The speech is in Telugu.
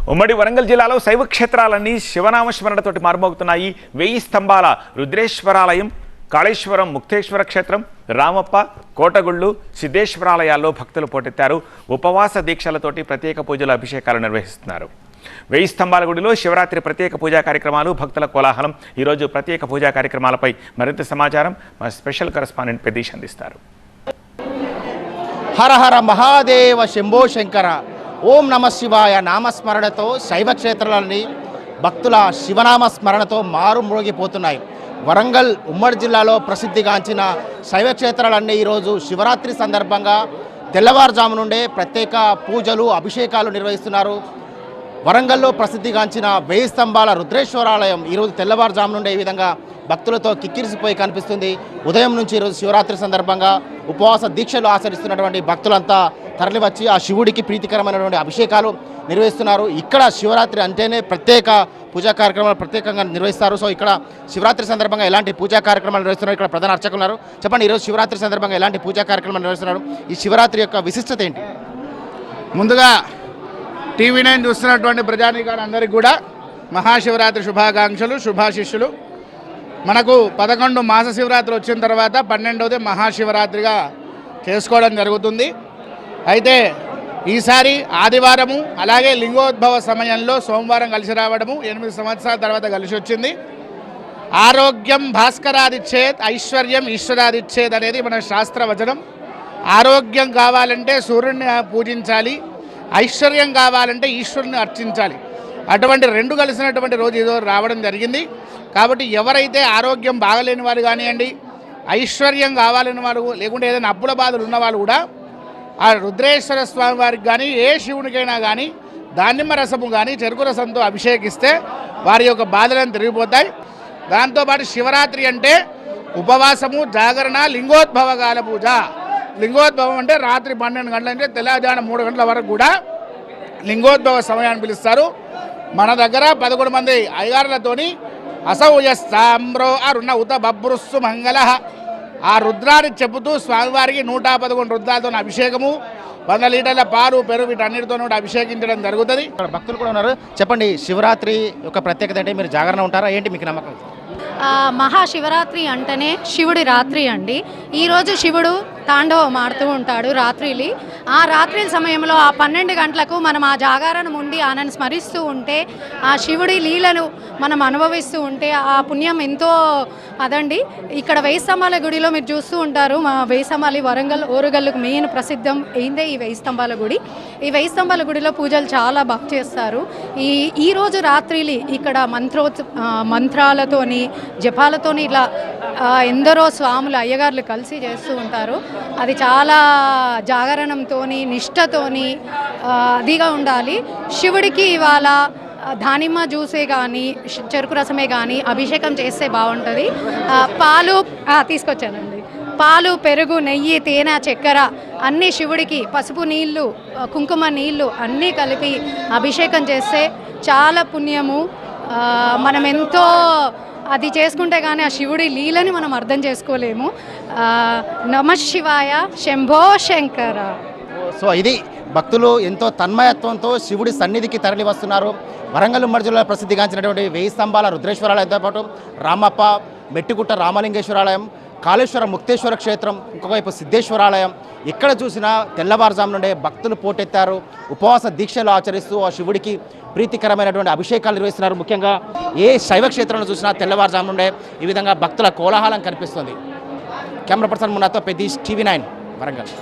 ఉమ్మడి వరంగల్ జిల్లాలో శైవ క్షేత్రాలన్నీ శివనామస్మరణతోటి మారుమోగుతున్నాయి. 1000 స్తంభాల రుద్రేశ్వరాలయం, కాళేశ్వరం ముక్తేశ్వర క్షేత్రం, రామప్ప, కోటగుళ్ళు, సిద్ధేశ్వరాలయాల్లో భక్తులు పోటెత్తారు. ఉపవాస దీక్షలతోటి ప్రత్యేక పూజలు, అభిషేకాలు నిర్వహిస్తున్నారు. 1000 స్తంభాల గుడిలో శివరాత్రి ప్రత్యేక పూజా కార్యక్రమాలు, భక్తుల కోలాహలం. ఈరోజు ప్రత్యేక పూజా కార్యక్రమాలపై మరింత సమాచారం మా స్పెషల్ కరెస్పాండెంట్ పెద్దీష్ అందిస్తారు. హర హర మహాదేవ శంభో శంకర. ఓం నమ శివాయ నామస్మరణతో శైవ క్షేత్రాలన్నీ భక్తుల శివనామ స్మరణతో మారుమ్రోగిపోతున్నాయి. వరంగల్ ఉమ్మడి జిల్లాలో ప్రసిద్ధిగాంచిన శైవ క్షేత్రాలన్నీ ఈరోజు శివరాత్రి సందర్భంగా తెల్లవారుజాము నుండే ప్రత్యేక పూజలు, అభిషేకాలు నిర్వహిస్తున్నారు. వరంగల్లో ప్రసిద్ధిగాంచిన 1000 స్తంభాల రుద్రేశ్వరాలయం ఈరోజు తెల్లవారుజాము నుండే ఈ విధంగా భక్తులతో కిక్కిరిసిపోయి కనిపిస్తుంది. ఉదయం నుంచి ఈరోజు శివరాత్రి సందర్భంగా ఉపవాస దీక్షలు ఆచరిస్తున్నటువంటి భక్తులంతా తరలివచ్చి ఆ శివుడికి ప్రీతికరమైనటువంటి అభిషేకాలు నిర్వహిస్తున్నారు. ఇక్కడ శివరాత్రి అంటేనే ప్రత్యేక పూజా కార్యక్రమాలు ప్రత్యేకంగా నిర్వహిస్తారు. సో ఇక్కడ శివరాత్రి సందర్భంగా ఎలాంటి పూజా కార్యక్రమాలు నిర్వహిస్తున్నారు? ఇక్కడ ప్రధాన అర్చకులు ఉన్నారు. చెప్పండి, ఈరోజు శివరాత్రి సందర్భంగా ఎలాంటి పూజా కార్యక్రమాలు నిర్వహిస్తున్నారు? ఈ శివరాత్రి యొక్క విశిష్టత ఏంటి? ముందుగా టీవీ9 చూస్తున్నటువంటి ప్రజానీకాలందరికీ కూడా మహాశివరాత్రి శుభాకాంక్షలు, శుభాశిష్యులు. మనకు 11 మాస శివరాత్రి వచ్చిన తర్వాత 12వది మహాశివరాత్రిగా చేసుకోవడం జరుగుతుంది. అయితే ఈసారి ఆదివారము అలాగే లింగోద్భవ సమయంలో సోమవారం కలిసి రావడము 8 సంవత్సరాల తర్వాత కలిసి వచ్చింది. ఆరోగ్యం భాస్కరాదిచ్చేత్, ఐశ్వర్యం ఈశ్వరాదిచ్చేత్ అనేది మన శాస్త్రవచనం. ఆరోగ్యం కావాలంటే సూర్యుడిని పూజించాలి, ఐశ్వర్యం కావాలంటే ఈశ్వరుని అర్చించాలి. అటువంటి రెండు కలిసినటువంటి రోజు ఏదో రావడం జరిగింది. కాబట్టి ఎవరైతే ఆరోగ్యం బాగలేని వారు కానివ్వండి, ఐశ్వర్యం కావాలని వాళ్ళు, లేకుంటే ఏదైనా అప్పుల బాధలు ఉన్నవాళ్ళు కూడా ఆ రుద్రేశ్వర స్వామి వారికి కానీ ఏ శివునికైనా కానీ దానిమ్మ రసము కానీ చెరుకు రసంతో అభిషేకిస్తే వారి యొక్క బాధలను తిరిగిపోతాయి. దాంతోపాటు శివరాత్రి అంటే ఉపవాసము, జాగరణ, లింగోద్భవ కాల పూజ. లింగోద్భవం అంటే రాత్రి 12 గంటల నుంచి తెల్లవారుజామున 3 గంటల వరకు కూడా లింగోద్భవ సమయాన్ని పిలుస్తారు. మన దగ్గర 11 మంది అయ్యగారులతోని అసౌయస్తామ్రో అరుణ ఉత బభ్రుస్సు మంగళ ఆ రుద్రాన్ని చెబుతూ స్వామివారికి 111 రుద్రాలతో అభిషేకము, 100 లీటర్ల పాలు, పెరుగు వీటన్నిటితో కూడా అభిషేకించడం జరుగుతుంది. భక్తులు కూడా ఉన్నారు. చెప్పండి, శివరాత్రి యొక్క ప్రత్యేకత అంటే మీరు జాగరణ ఉంటారా ఏంటి, మీకు నమ్మకం? మహాశివరాత్రి అంటేనే శివుడి రాత్రి అండి. ఈరోజు శివుడు తాండవం ఆడుతూ ఉంటాడు రాత్రిలి. ఆ రాత్రి సమయంలో ఆ 12 గంటలకు మనం ఆ జాగారణం ఉండి ఆయనను స్మరిస్తూ ఉంటే, ఆ శివుడి లీలను మనం అనుభవిస్తూ ఉంటే ఆ పుణ్యం ఎంతో అదండి. ఇక్కడ 1000 స్తంభాల గుడిలో మీరు చూస్తూ ఉంటారు. మా 1000 స్తంభాలు వరంగల్ ఓరుగల్లుకు మెయిన్ ప్రసిద్ధం అయిందే ఈ 1000 స్తంభాల గుడి. ఈ 1000 స్తంభాల గుడిలో పూజలు చాలా బాగా చేస్తారు. ఈరోజు రాత్రిలి ఇక్కడ మంత్రాలతోని, జపాలతోని ఇలా ఎందరో స్వాములు, అయ్యగారులు కలిసి చేస్తూ ఉంటారు. అది చాలా జాగరణంతోని, నిష్టతోని అదిగా ఉండాలి. శివుడికి ఇవాళ దానిమ్మ జ్యూసే కానీ, చెరుకు రసమే కానీ అభిషేకం చేస్తే బాగుంటుంది. పాలు తీసుకొచ్చానండి. పాలు, పెరుగు, నెయ్యి, తేనె, చక్కెర అన్నీ శివుడికి, పసుపు నీళ్ళు, కుంకుమ నీళ్ళు అన్నీ కలిపి అభిషేకం చేస్తే చాలా పుణ్యము. మనం ఎంతో అది చేసుకుంటే కానీ ఆ శివుడి లీలని మనం అర్థం చేసుకోలేము. నమ శివాయ శంభో శంకర. సో ఇది భక్తులు ఎంతో తన్మయత్వంతో శివుడి సన్నిధికి తరలి వస్తున్నారు. వరంగల్ ఉమ్మడి జిల్లాలో ప్రసిద్ధిగాంచినటువంటి 1000 స్తంభాల రుద్రేశ్వరాలయంతో పాటు రామప్ప, మెట్టిగుట్ట రామలింగేశ్వరాలయం, కాళేశ్వరం ముక్తేశ్వర క్షేత్రం, ఇంకోవైపు సిద్ధేశ్వరాలయం. ఎక్కడ చూసినా తెల్లవారుజాము నుండే భక్తులు పోటెత్తారు. ఉపవాస దీక్షలు ఆచరిస్తూ ఆ శివుడికి ప్రీతికరమైనటువంటి అభిషేకాలు నిర్వహిస్తున్నారు. ముఖ్యంగా ఏ శైవ క్షేత్రంలో చూసినా తెల్లవారుజాము నుండే ఈ విధంగా భక్తుల కోలాహలం కనిపిస్తుంది. కెమెరా పర్సన్ మున్నాతో పెద్దీష్, టీవీ9 వరంగల్.